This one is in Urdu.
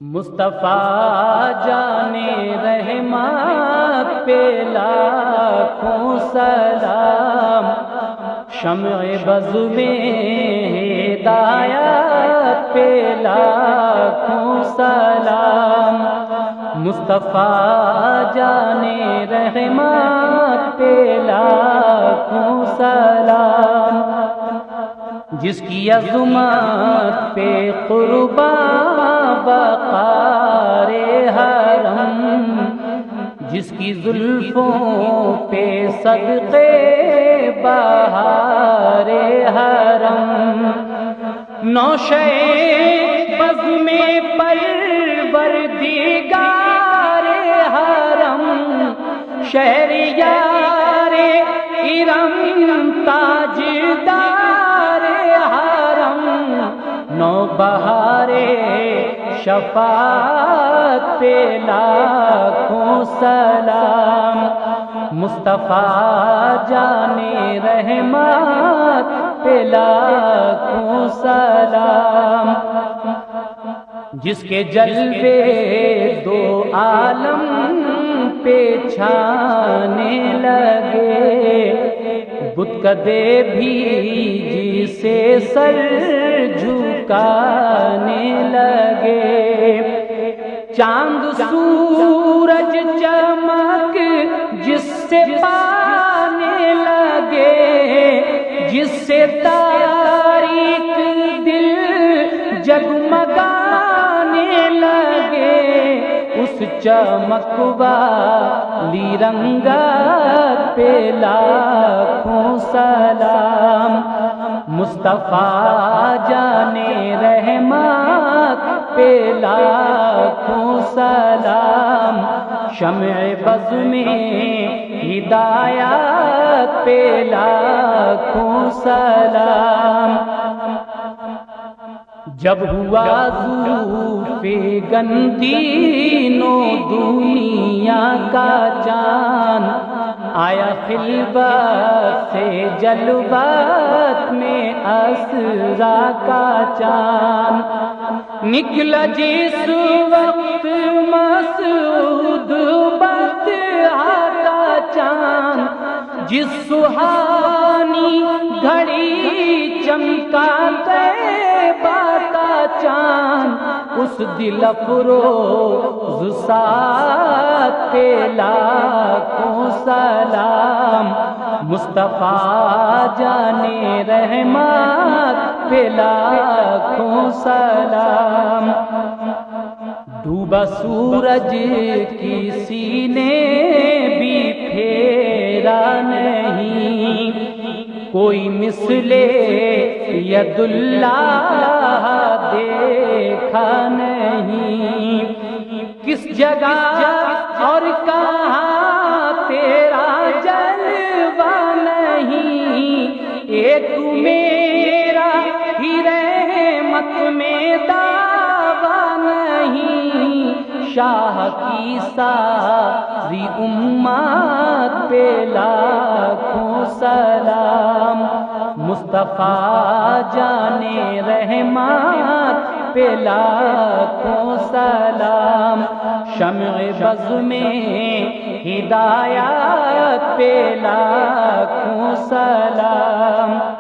مصطفیٰ جانے رحمت پہ لاکھوں سلام، شمع بز میں ہدایت پہ لاکھوں سلام، مصطفیٰ جانے رحمت پہ لاکھوں سلام، جس کی عظمت پہ قربان وقار حرم، جس کی زلفوں پہ صدقے بہار حرم، نوشے بز میں پروردگار حرم، شہریار ارم تاجدار حرم، نو بہارے شفاعت پہ لاکھوں سلام، مصطفیٰ جانے رحمت پہ لاکھوں سلام، جس کے جلوے دو عالم پہ چھانے لگے، بت کدے بھی جسے سر جھکانے لگے، چاند سورج چمک جس سے پانے لگے، جس سے تاریک دل جگمگانے لگے، اس چمک والی رنگت پہ لاکھوں سلام، مصطفیٰ جانے رحمت پہ لاکھوں سلام، شمع بز میں ہدایت پہ لاکھوں سلام، جب ہوا ظروف گندینو دنیا کا چاند، آیا خلوت سے جلوت میں اسرا کا چاند، نکلا جس وقت مسعود بدحا کا چاند، جس سہانی گھڑی چمکا طیبہ کا چاند، اس دل افروز ساتھ پہ لاکھوں سلام، مصطفیٰ جانے رحمت پہ لاکھوں سلام، ڈوبا سورج کسی نے بھی پھیرا نہیں، کوئی مثل ید اللہ دیکھا نہیں، کس جگہ اور کہاں تیرا جلوہ نہیں، ایک میرا ہی رحمت میں دعویٰ نہیں، شاہ کی ساری امت پہ لاکھوں سلام، مصطفیٰ جانے رحمت پہ لاکھوں سلام، شمع بز میں ہدایت پہ لاکھوں سلام۔